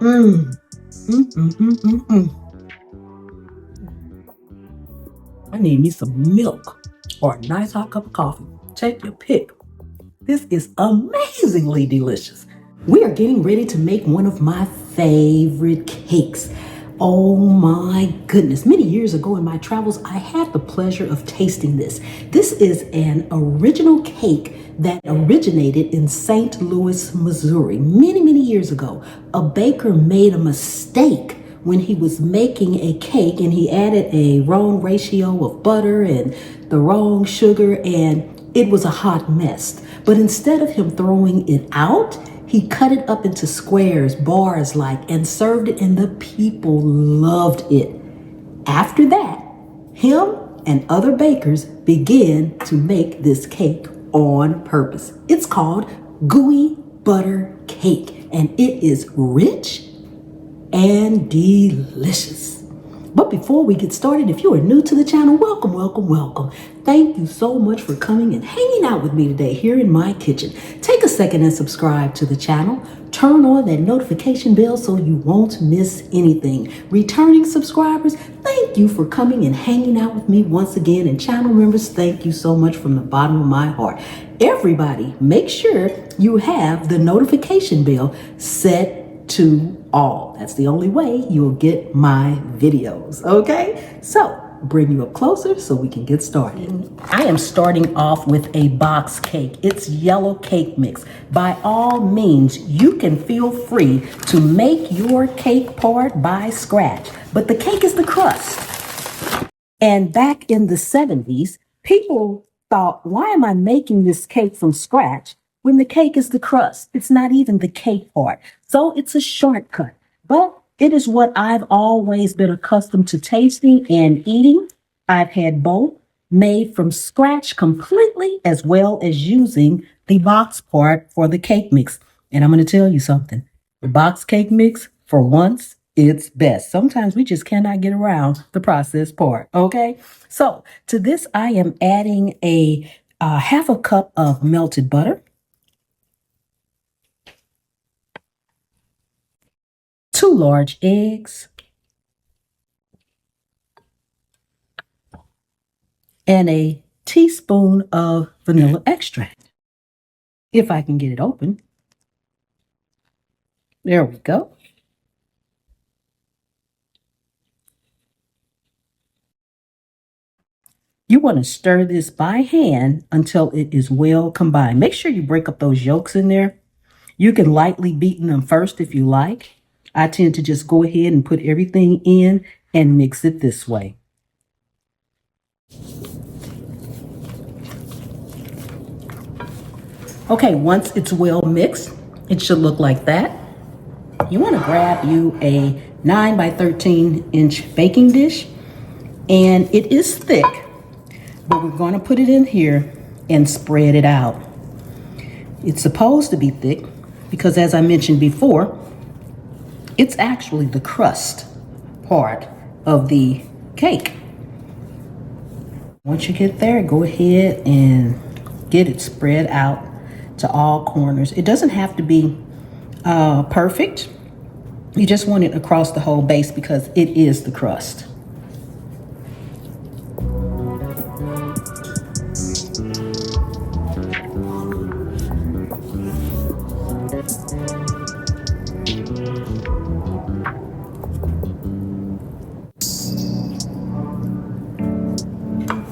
Mm, mm, mm, mm, mm, mm. I need me some milk or a nice hot cup of coffee. Take your pick. This is amazingly delicious. We are getting ready to make one of my favorite cakes. Oh my goodness. Many years ago in my travels, I had the pleasure of tasting this. This is an original cake that originated in St. Louis, Missouri. Many years ago, a baker made a mistake when he was making a cake and he added a wrong ratio of butter and the wrong sugar, and it was a hot mess. But instead of him throwing it out, he cut it up into squares, bars like, and served it, and the people loved it. After that, him and other bakers began to make this cake on purpose. It's called gooey butter cake, and it is rich and delicious. But before we get started, if you are new to the channel, welcome, welcome, welcome. Thank you so much for coming and hanging out with me today here in my kitchen. Take a second and subscribe to the channel. Turn on that notification bell so you won't miss anything. Returning subscribers, thank you for coming and hanging out with me once again. And channel members, thank you so much from the bottom of my heart. Everybody, make sure you have the notification bell set to all. That's the only way you'll get my videos, okay? So, bring you up closer so we can get started. I am starting off with a box cake. It's yellow cake mix. By all means, you can feel free to make your cake part by scratch, but the cake is the crust. And back in the 70s, people thought, why am I making this cake from scratch when the cake is the crust? It's not even the cake part. So it's a shortcut. But it is what I've always been accustomed to tasting and eating. I've had both made from scratch completely, as well as using the box part for the cake mix. And I'm going to tell you something. The box cake mix, for once, it's best. Sometimes we just cannot get around the processed part, okay? So to this, I am adding a half a cup of melted butter, 2 large eggs, and a teaspoon of vanilla extract. If I can get it open. There we go. You want to stir this by hand until it is well combined. Make sure you break up those yolks in there. You can lightly beaten them first if you like. I tend to just go ahead and put everything in and mix it this way. Okay, once it's well mixed, it should look like that. You want to grab you a 9 by 13 inch baking dish, and it is thick, but we're going to put it in here and spread it out. It's supposed to be thick because, as I mentioned before, it's actually the crust part of the cake. Once you get there, go ahead and get it spread out to all corners. It doesn't have to be perfect. You just want it across the whole base because it is the crust.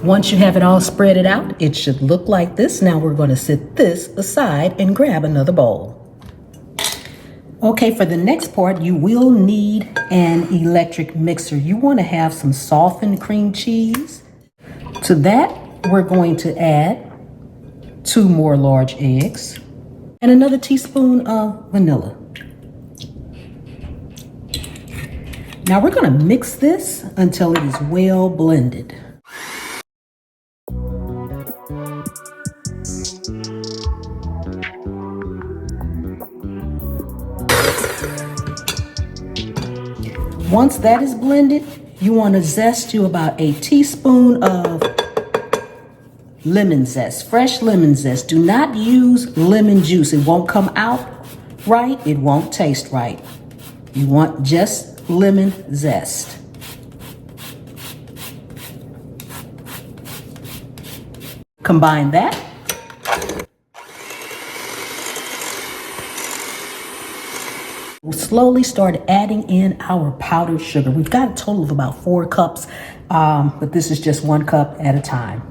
Once you have it all spread out, it should look like this. Now we're going to set this aside and grab another bowl. Okay, for the next part, you will need an electric mixer. You want to have some softened cream cheese. To that, we're going to add 2 more large eggs and another teaspoon of vanilla. Now we're going to mix this until it is well blended. Once that is blended, you want to zest you about a teaspoon of lemon zest, fresh lemon zest. Do not use lemon juice. It won't come out right. It won't taste right. You want just lemon zest. Combine that. We'll slowly start adding in our powdered sugar. We've got a total of about 4 cups, but this is just 1 cup at a time.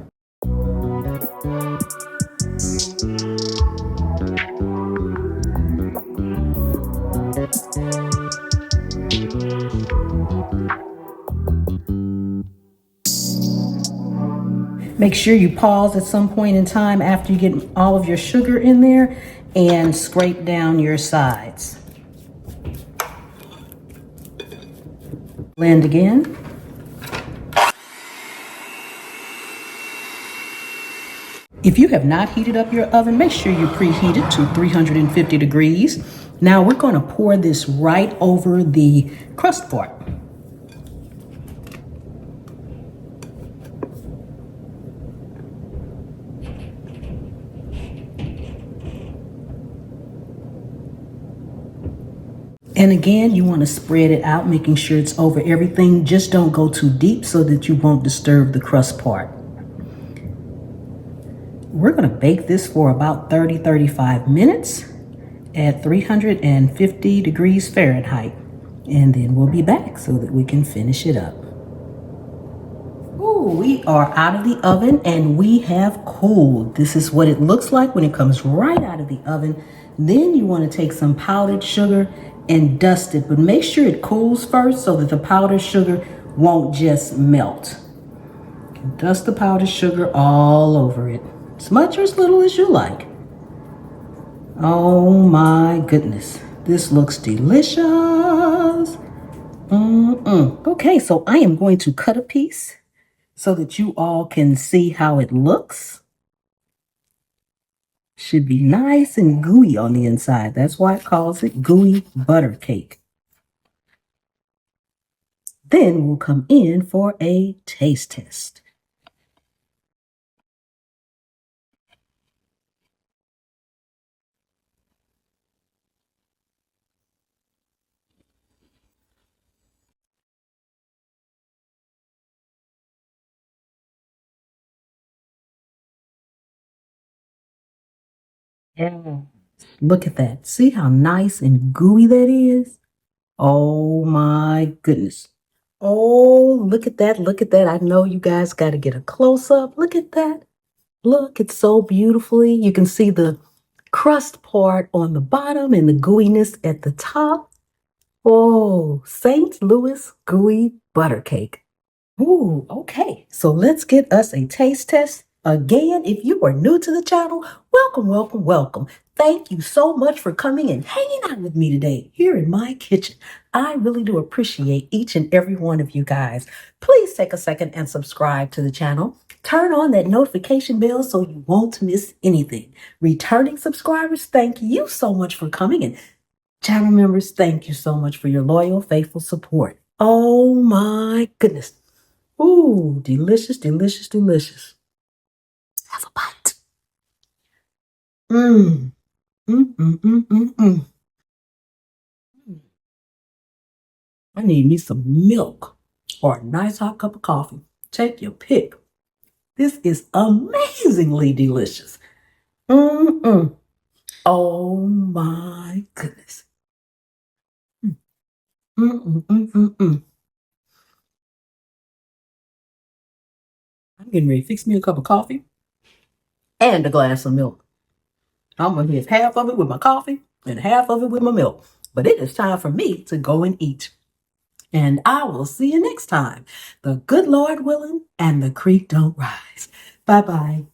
Make sure you pause at some point in time after you get all of your sugar in there and scrape down your sides. Blend again. If you have not heated up your oven, make sure you preheat it to 350 degrees. Now we're going to pour this right over the crust part. And again, you want to spread it out, making sure it's over everything. Just don't go too deep so that you won't disturb the crust part. We're going to bake this for about 35 minutes at 350 degrees Fahrenheit. And then we'll be back so that we can finish it up. Ooh, we are out of the oven and we have cooled. This is what it looks like when it comes right out of the oven. Then you want to take some powdered sugar and dust it, but make sure it cools first so that the powdered sugar won't just melt. You can dust the powdered sugar all over it, as much or as little as you like. Oh my goodness, this looks delicious. Okay, so I am going to cut a piece so that you all can see how it looks. Should be nice and gooey on the inside. That's why it calls it gooey butter cake. Then we'll come in for a taste test. Yeah. Look at that. See how nice and gooey that is? Oh my goodness. Oh, look at that. Look at that. I know you guys got to get a close up. Look at that. Look, it's so beautifully. You can see the crust part on the bottom and the gooiness at the top. Oh, St. Louis gooey butter cake. Ooh, okay. So let's get us a taste test. Again, if you are new to the channel, welcome, welcome, welcome. Thank you so much for coming and hanging out with me today here in my kitchen. I really do appreciate each and every one of you guys. Please take a second and subscribe to the channel. Turn on that notification bell so you won't miss anything. Returning subscribers, thank you so much for coming. And channel members, thank you so much for your loyal, faithful support. Oh my goodness. Ooh, delicious, delicious, delicious. Have a bite. Mmm. Mm, mm, mm, mm, mm. I need me some milk or a nice hot cup of coffee. Take your pick. This is amazingly delicious. Mm-mm. Oh my goodness. Mm, mm, mm, mm, mm. I'm getting ready to fix me a cup of coffee and a glass of milk. I'm going to have half of it with my coffee and half of it with my milk. But it is time for me to go and eat. And I will see you next time. The good Lord willing and the creek don't rise. Bye-bye.